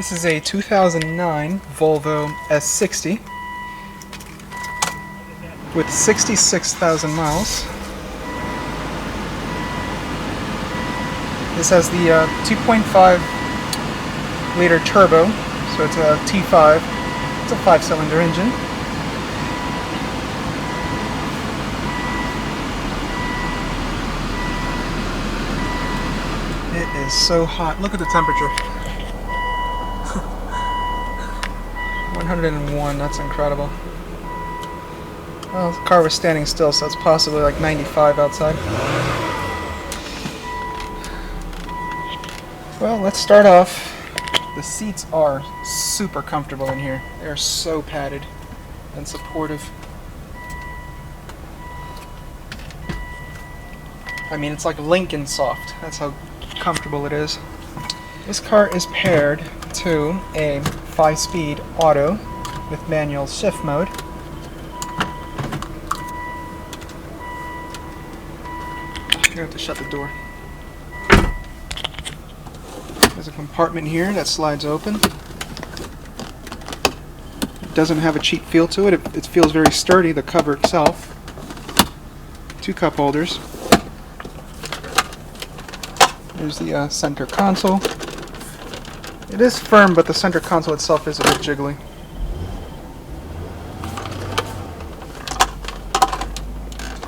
This is a 2009 Volvo S60 with 66,000 miles. This has the 2.5 liter turbo, so it's a T5. It's a 5-cylinder engine. It is so hot. Look at the temperature. 101, that's incredible. Well, the car was standing still, so it's possibly like 95 outside. Well, let's start off. The seats are super comfortable in here. They're so padded and supportive. I mean, it's like Lincoln soft. That's how comfortable it is. This car is paired to a 5-speed auto with manual shift mode. You have to shut the door. There's a compartment here that slides open. It doesn't have a cheap feel to it. It feels very sturdy, the cover itself. 2 cup holders. There's the center console. It is firm, but the center console itself is a bit jiggly.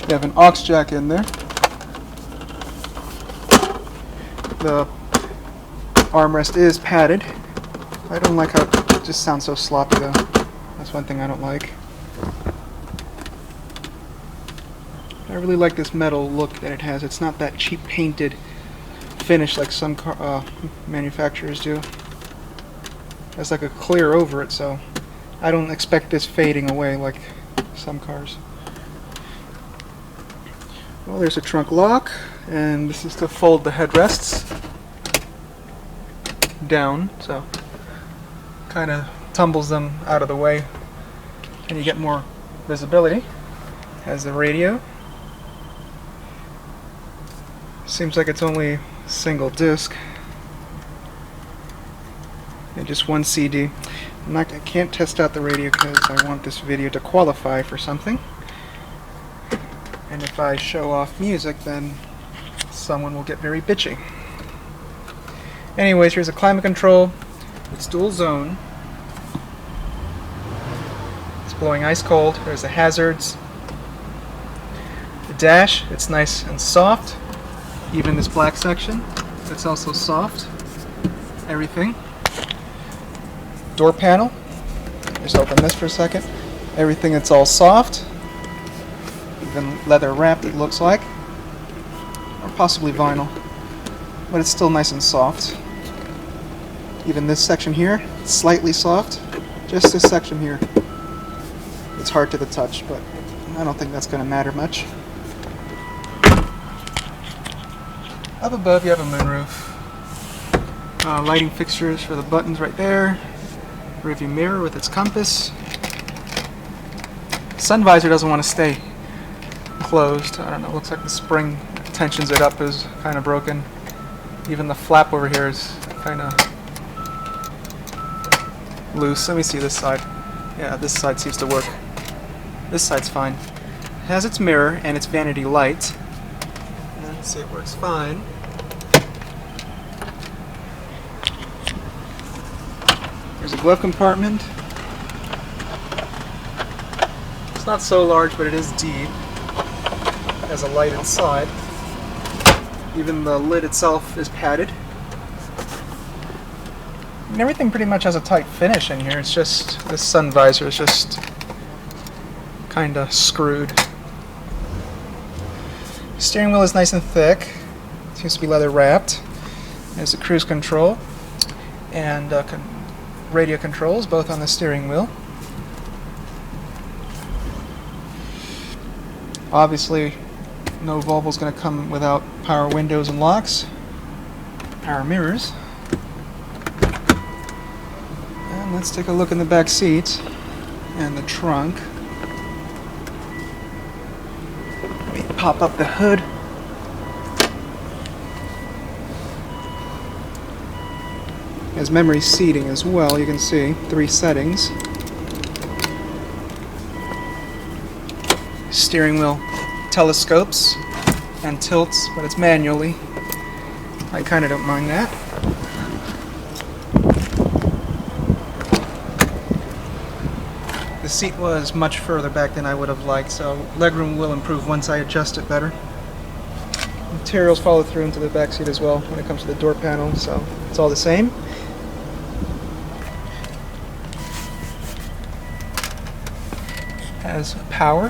You have an aux jack in there. The armrest is padded. I don't like how it just sounds so sloppy though. That's one thing I don't like. I really like this metal look that it has. It's not that cheap painted finish like some car, manufacturers do. There's like a clear over it, so I don't expect this fading away like some cars. Well, there's a trunk lock, and this is to fold the headrests down, so kind of tumbles them out of the way and you get more visibility. Has the radio. Seems like it's only single disc and just 1 CD. I can't test out the radio because I want this video to qualify for something, and if I show off music then someone will get very bitchy. Anyways, here's a climate control. It's dual zone. It's blowing ice cold. There's the hazards. The dash, it's nice and soft. Even this black section, it's also soft. Everything. Door panel. Just open this for a second. Everything, it's all soft. Even leather wrapped, it looks like. Or possibly vinyl. But it's still nice and soft. Even this section here, slightly soft. Just this section here. It's hard to the touch, but I don't think that's going to matter much. Up above you have a moonroof. Lighting fixtures for the buttons right there. Rearview mirror with its compass. Sun visor doesn't want to stay closed. I don't know, looks like the spring that tensions it up is kind of broken. Even the flap over here is kind of loose. Let me see this side. Yeah, this side seems to work. This side's fine. It has its mirror and its vanity light. Let's see, it works fine. There's a glove compartment. It's not so large, but it is deep. It has a light inside. Even the lid itself is padded. And everything pretty much has a tight finish in here. It's just this sun visor is just kind of screwed. The steering wheel is nice and thick. It seems to be leather wrapped. There's the cruise control and radio controls, both on the steering wheel. Obviously, no Volvo's going to come without power windows and locks, power mirrors. And let's take a look in the back seat and the trunk. Let me pop up the hood. has memory seating as well. You can see 3 settings. Steering wheel telescopes and tilts, but it's manually. I kind of don't mind that. The seat was much further back than I would have liked, so legroom will improve once I adjust it better. Materials follow through into the back seat as well when it comes to the door panel, so it's all the same. Has power.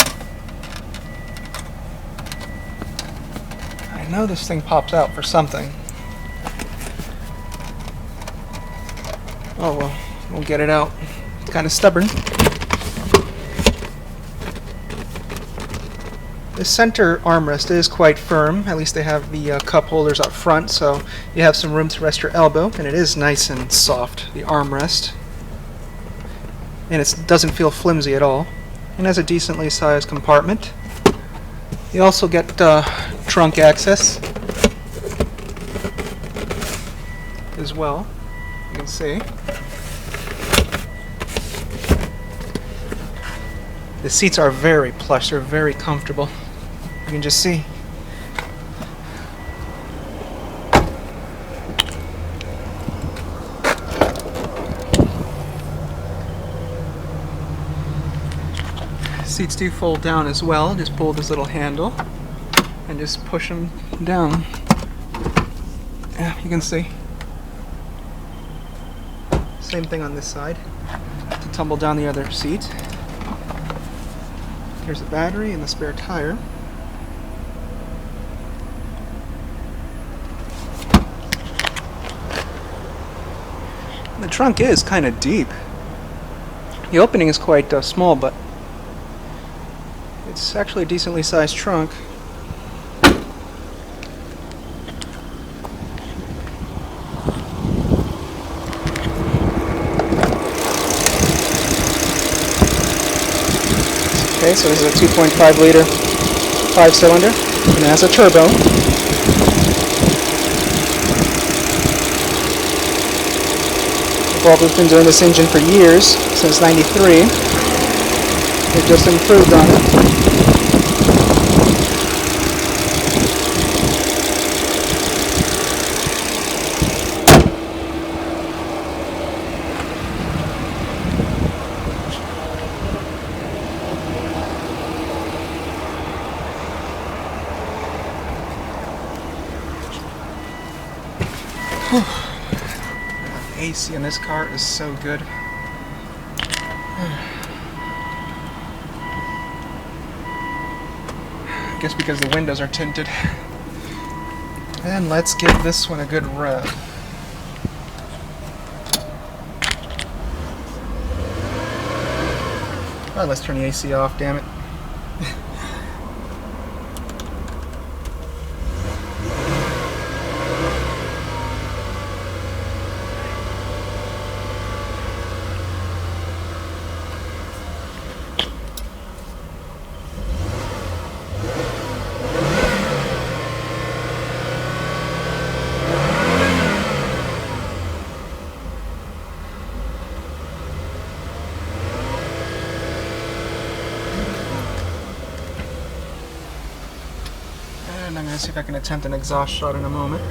I know this thing pops out for something. Oh well, we'll get it out. It's kind of stubborn. The center armrest is quite firm. At least they have the cup holders up front, so you have some room to rest your elbow, and it is nice and soft, the armrest. And it doesn't feel flimsy at all. And has a decently sized compartment. You also get trunk access as well. You can see. The seats are very plush, they're very comfortable. You can just see. Seats do fold down as well. Just pull this little handle and just push them down. Yeah, you can see. Same thing on this side. To tumble down the other seat. Here's the battery and the spare tire. The trunk is kind of deep. The opening is quite small, but it's actually a decently sized trunk. Okay, so this is a 2.5 liter 5-cylinder, and it has a turbo. Volvo's been doing this engine for years, since '93. They've just improved on it. The AC in this car is so good. I guess because the windows are tinted. And let's give this one a good rev. Oh, let's turn the AC off, damn it. And I'm going to see if I can attempt an exhaust shot in a moment.